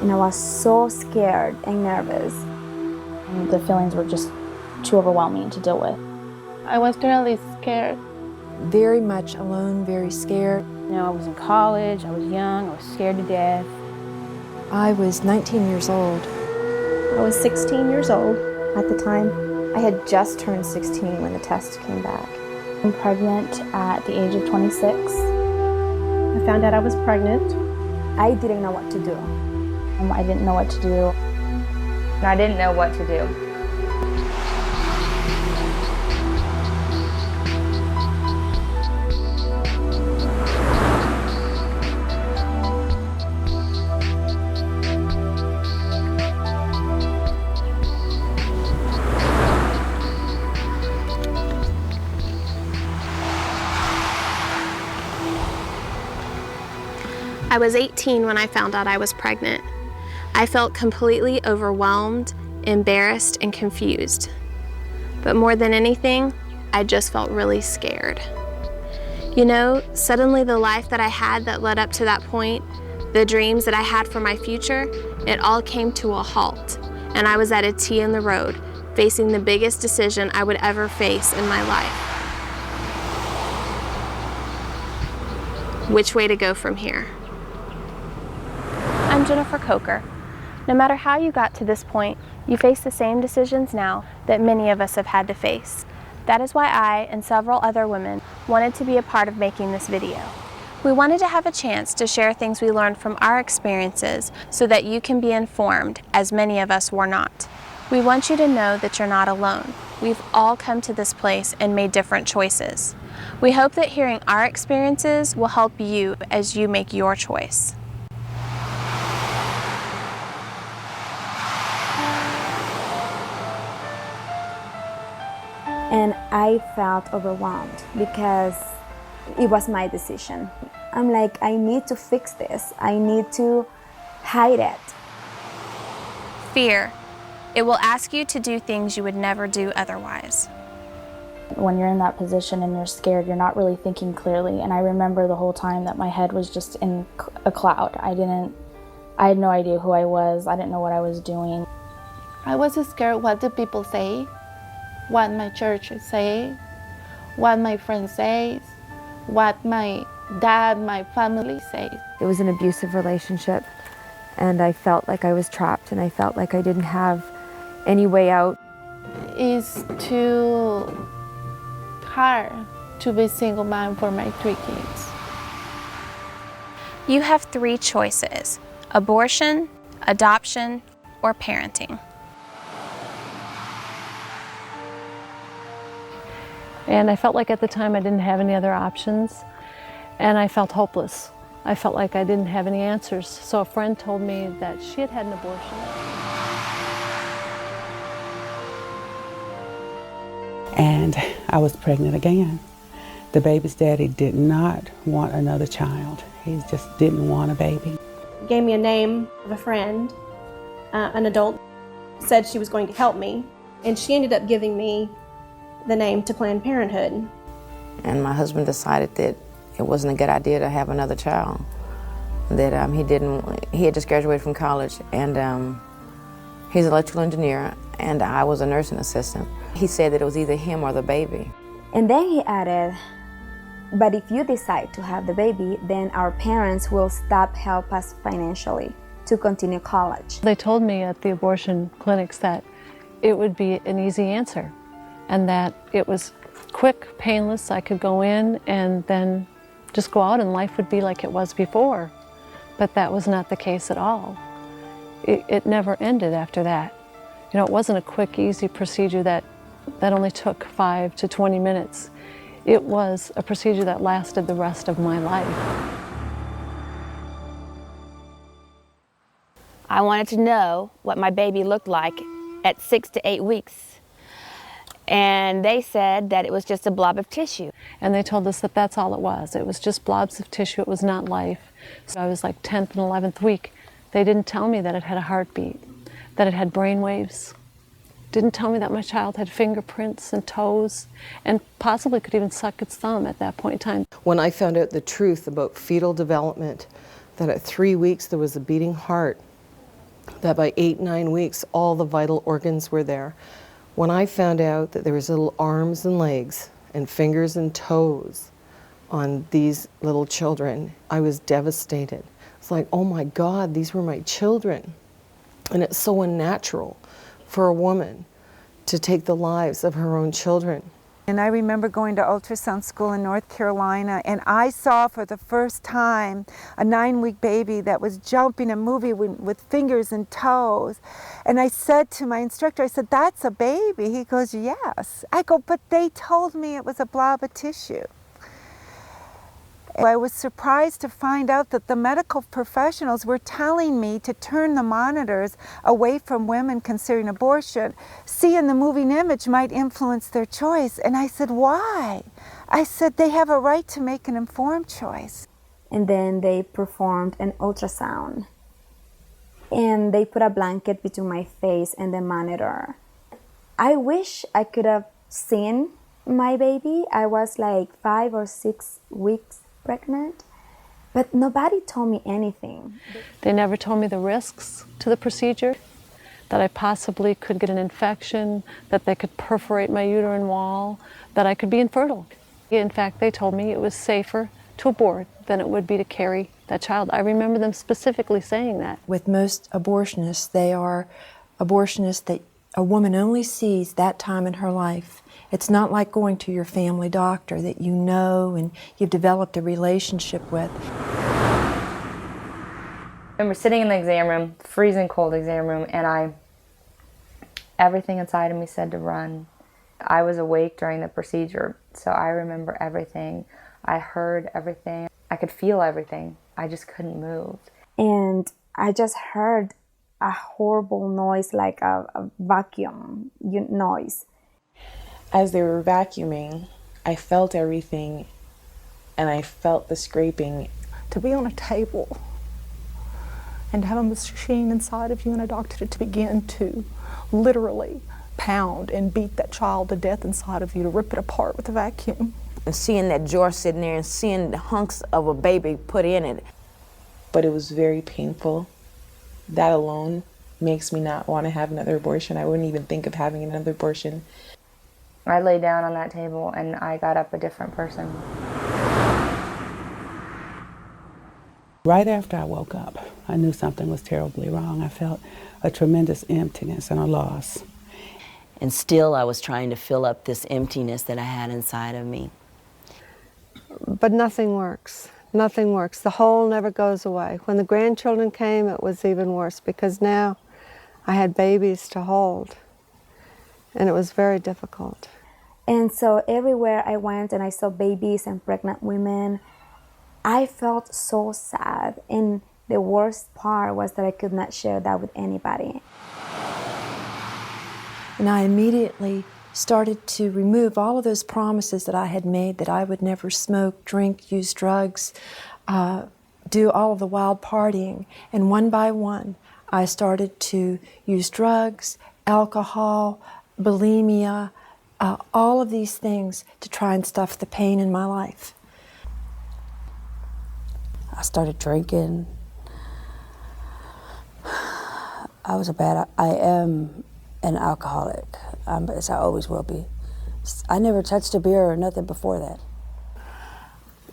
and I was so scared and nervous. The feelings were just too overwhelming to deal with. I was really scared. Very much alone, very scared. You know, I was in college, I was young, I was scared to death. I was 19 years old. I was 16 years old at the time. I had just turned 16 when the test came back. I'm pregnant at the age of 26. I found out I was pregnant. I didn't know what to do. I didn't know what to do. And I didn't know what to do. I was 18 when I found out I was pregnant. I felt completely overwhelmed, embarrassed, and confused. But more than anything, I just felt really scared. You know, suddenly the life that I had that led up to that point, the dreams that I had for my future, it all came to a halt. And I was at a T in the road, facing the biggest decision I would ever face in my life. Which way to go from here? I'm Jennifer Coker. No matter how you got to this point, you face the same decisions now that many of us have had to face. That is why I and several other women wanted to be a part of making this video. We wanted to have a chance to share things we learned from our experiences so that you can be informed, as many of us were not. We want you to know that you're not alone. We've all come to this place and made different choices. We hope that hearing our experiences will help you as you make your choice. And I felt overwhelmed because it was my decision. I'm like, I need to fix this. I need to hide it. Fear. It will ask you to do things you would never do otherwise. When you're in that position and you're scared, you're not really thinking clearly. And I remember the whole time that my head was just in a cloud. I had no idea who I was. I didn't know what I was doing. I was scared what do people say, what my church say, what my friends say, what my dad, my family says. It was an abusive relationship, and I felt like I was trapped, and I felt like I didn't have any way out. It's too hard to be a single mom for my 3 kids. You have 3 choices: abortion, adoption, or parenting. And I felt like at the time I didn't have any other options, and I felt hopeless. I felt like I didn't have any answers. So a friend told me that she had an abortion. And I was pregnant again. The baby's daddy did not want another child. He just didn't want a baby. Gave me a name of a friend, an adult, said she was going to help me, and she ended up giving me the name to Planned Parenthood. And my husband decided that it wasn't a good idea to have another child. That he had just graduated from college, and he's an electrical engineer, and I was a nursing assistant. He said that it was either him or the baby. And then he added, but if you decide to have the baby, then our parents will stop help us financially to continue college. They told me at the abortion clinics that it would be an easy answer, and that it was quick, painless. I could go in and then just go out and life would be like it was before. But that was not the case at all. It never ended after that. You know, it wasn't a quick, easy procedure that only took 5 to 20 minutes. It was a procedure that lasted the rest of my life. I wanted to know what my baby looked like at 6 to 8 weeks. And they said that it was just a blob of tissue. And they told us that that's all it was. It was just blobs of tissue. It was not life. So I was like 10th and 11th week. They didn't tell me that it had a heartbeat, that it had brain waves. Didn't tell me that my child had fingerprints and toes, and possibly could even suck its thumb at that point in time. When I found out the truth about fetal development, that at 3 weeks there was a beating heart, that by 8-9 weeks, all the vital organs were there. When I found out that there was little arms and legs and fingers and toes on these little children, I was devastated. It's like, oh my God, these were my children. And it's so unnatural for a woman to take the lives of her own children. And I remember going to ultrasound school in North Carolina, and I saw for the first time a 9-week baby that was jumping and moving with fingers and toes. And I said to my instructor, I said, "That's a baby." He goes, "Yes." I go, "But they told me it was a blob of tissue." I was surprised to find out that the medical professionals were telling me to turn the monitors away from women considering abortion. Seeing the moving image might influence their choice. And I said, "Why?" I said, "They have a right to make an informed choice." And then they performed an ultrasound. And they put a blanket between my face and the monitor. I wish I could have seen my baby. I was like 5 or 6 weeks pregnant, but nobody told me anything. They never told me the risks to the procedure, that I possibly could get an infection, that they could perforate my uterine wall, that I could be infertile. In fact, they told me it was safer to abort than it would be to carry that child. I remember them specifically saying that. With most abortionists, they are abortionists that a woman only sees that time in her life. It's not like going to your family doctor that you know and you've developed a relationship with. I remember sitting in the exam room, freezing cold exam room, and everything inside of me said to run. I was awake during the procedure, so I remember everything. I heard everything. I could feel everything. I just couldn't move. And I just heard a horrible noise, like a vacuum noise. As they were vacuuming, I felt everything, and I felt the scraping. To be on a table and have a machine inside of you and a doctor to begin to literally pound and beat that child to death inside of you, to rip it apart with a vacuum. And seeing that jar sitting there and seeing the hunks of a baby put in it. But it was very painful. That alone makes me not want to have another abortion. I wouldn't even think of having another abortion. I lay down on that table and I got up a different person. Right after I woke up, I knew something was terribly wrong. I felt a tremendous emptiness and a loss. And still I was trying to fill up this emptiness that I had inside of me. But nothing works. Nothing works. The hole never goes away. When the grandchildren came, it was even worse because now I had babies to hold. And it was very difficult. And so everywhere I went and I saw babies and pregnant women, I felt so sad. And the worst part was that I could not share that with anybody. And I immediately started to remove all of those promises that I had made, that I would never smoke, drink, use drugs, do all of the wild partying. And one by one, I started to use drugs, alcohol, bulimia, all of these things to try and stuff the pain in my life. I started drinking. I am an alcoholic, as I always will be. I never touched a beer or nothing before that.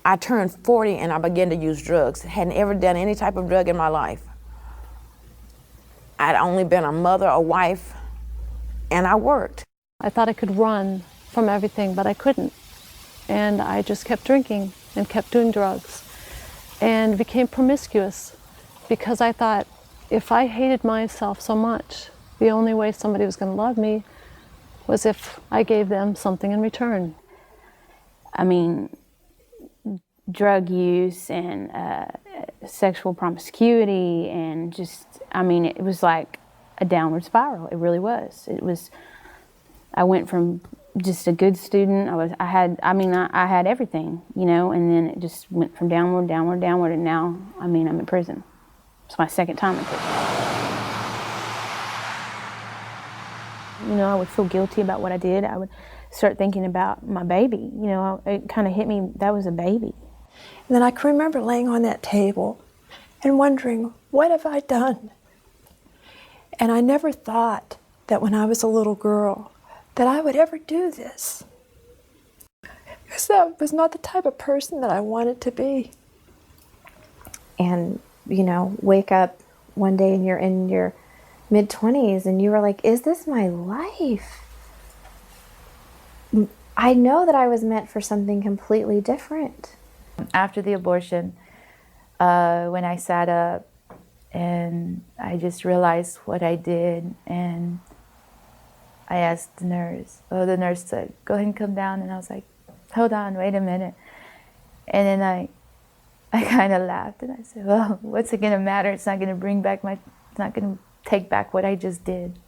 I turned 40 and I began to use drugs. Hadn't ever done any type of drug in my life. I'd only been a mother, a wife, and I worked. I thought I could run from everything, but I couldn't. And I just kept drinking and kept doing drugs and became promiscuous because I thought if I hated myself so much, the only way somebody was going to love me was if I gave them something in return. I mean, drug use and sexual promiscuity and just, I mean, it was like a downward spiral. It really was. It was, I went from just a good student, I had everything, you know, and then it just went from downward, downward, downward, and now, I mean, I'm in prison. It's my second time in prison. You know, I would feel guilty about what I did. I would start thinking about my baby. You know, it kind of hit me, that was a baby. And then I can remember laying on that table and wondering, what have I done? And I never thought that when I was a little girl that I would ever do this. Because that was not the type of person that I wanted to be. And, you know, wake up one day and you're in your mid-20s and you were like, is this my life? I know that I was meant for something completely different. After the abortion, when I sat up and I just realized what I did, and I asked the nurse, the nurse said, go ahead and come down. And I was like, hold on, wait a minute. And then I kind of laughed and I said, well, what's it gonna matter? It's not gonna it's not gonna take back what I just did.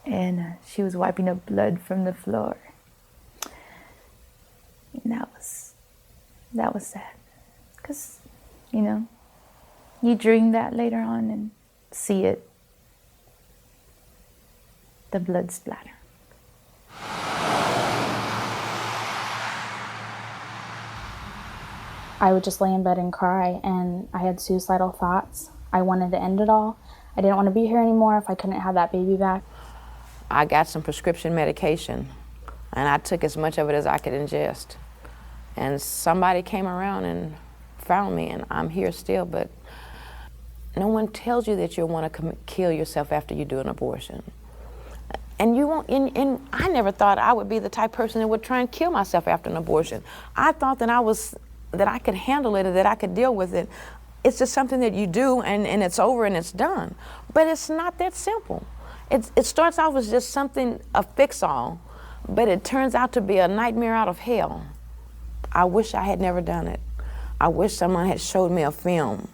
And she was wiping up blood from the floor. And that was sad. Because, you know, you dream that later on and see it, the blood splatter. I would just lay in bed and cry, and I had suicidal thoughts. I wanted to end it all. I didn't want to be here anymore if I couldn't have that baby back. I got some prescription medication, and I took as much of it as I could ingest. And somebody came around and found me, and I'm here still, but no one tells you that you'll want to kill yourself after you do an abortion. And you won't, and I never thought I would be the type of person that would try and kill myself after an abortion. I thought that I could handle it, or that I could deal with it. It's just something that you do, and it's over and it's done. But it's not that simple. It starts off as just something, a fix-all, but it turns out to be a nightmare out of hell. I wish I had never done it. I wish someone had showed me a film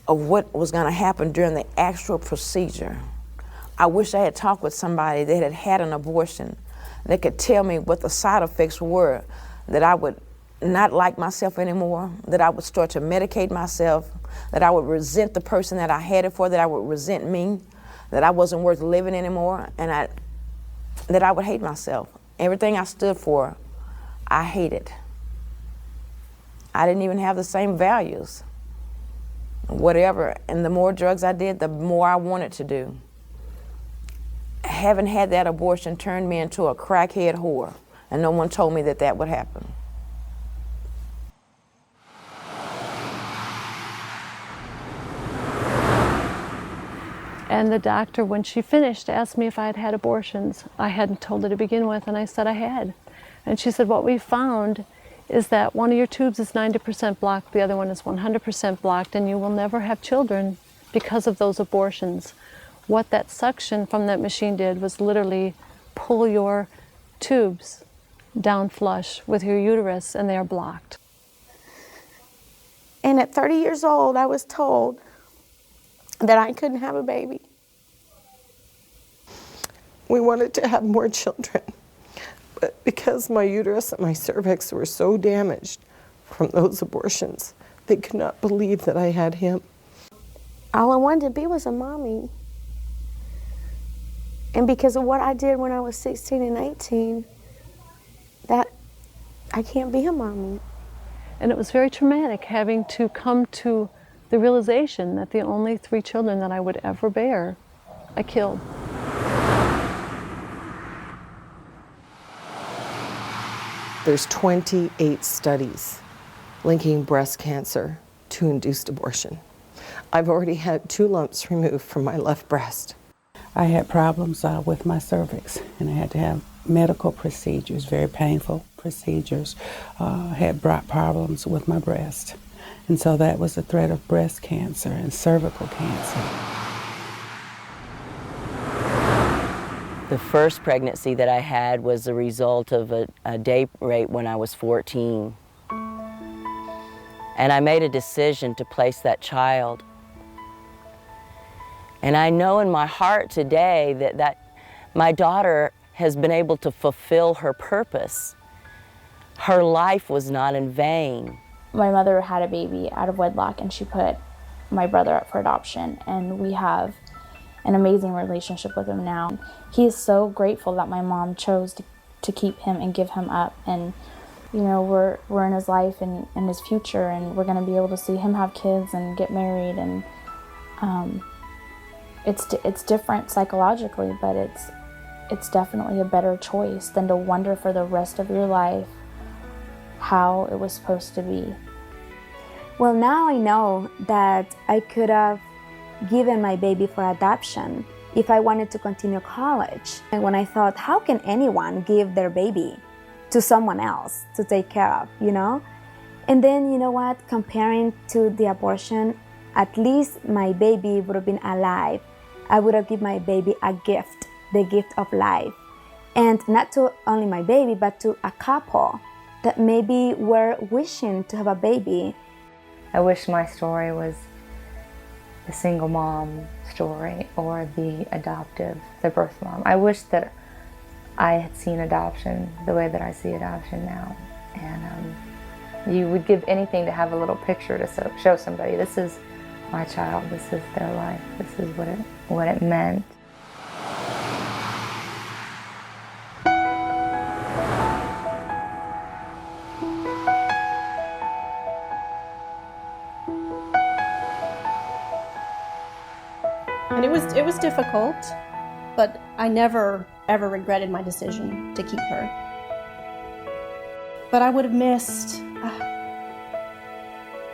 of what was going to happen during the actual procedure. I wish I had talked with somebody that had had an abortion that could tell me what the side effects were, that I would not like myself anymore, that I would start to medicate myself, that I would resent the person that I had it for, that I would resent me, that I wasn't worth living anymore, and that I would hate myself. Everything I stood for, I hated. I didn't even have the same values, whatever. And the more drugs I did, the more I wanted to do. Having had that abortion turned me into a crackhead whore, and no one told me that that would happen. And the doctor, when she finished, asked me if I had had abortions. I hadn't told her to begin with, and I said I had. And she said, what we found is that one of your tubes is 90% blocked, the other one is 100% blocked, and you will never have children because of those abortions. What that suction from that machine did was literally pull your tubes down flush with your uterus, and they are blocked. And at 30 years old, I was told that I couldn't have a baby. We wanted to have more children, but because my uterus and my cervix were so damaged from those abortions, they could not believe that I had him. All I wanted to be was a mommy. And because of what I did when I was 16 and 18, that I can't be a mommy. And it was very traumatic having to come to the realization that the only 3 children that I would ever bear, I killed. There's 28 studies linking breast cancer to induced abortion. I've already had 2 lumps removed from my left breast. I had problems with my cervix, and I had to have medical procedures, very painful procedures. Had brought problems with my breast. And so that was a threat of breast cancer and cervical cancer. The first pregnancy that I had was the result of a day rape when I was 14. And I made a decision to place that child. And I know in my heart today that my daughter has been able to fulfill her purpose. Her life was not in vain. My mother had a baby out of wedlock, and she put my brother up for adoption, and we have an amazing relationship with him now. He is so grateful that my mom chose to keep him and give him up, and you know, we're in his life and in his future, and we're going to be able to see him have kids and get married, and it's different psychologically, but it's definitely a better choice than to wonder for the rest of your life how it was supposed to be. Well, now I know that I could have given my baby for adoption if I wanted to continue college. And when I thought, how can anyone give their baby to someone else to take care of, you know? And then, you know what, comparing to the abortion, at least my baby would have been alive. I would have given my baby a gift, the gift of life. And not to only my baby, but to a couple that maybe were wishing to have a baby. I wish my story was the single mom story or the adoptive, the birth mom. I wish that I had seen adoption the way that I see adoption now. And you would give anything to have a little picture to show somebody, this is my child, this is their life, this is what it meant. And it was difficult, but I never ever regretted my decision to keep her. But I would have missed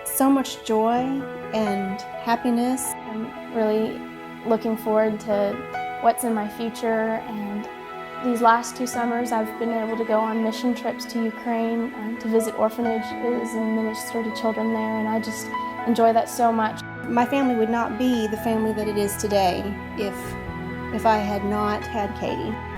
so much joy and happiness. I'm really looking forward to what's in my future, and these last 2 summers I've been able to go on mission trips to Ukraine and to visit orphanages and minister to children there, and I just enjoy that so much. My family would not be the family that it is today if I had not had Katie.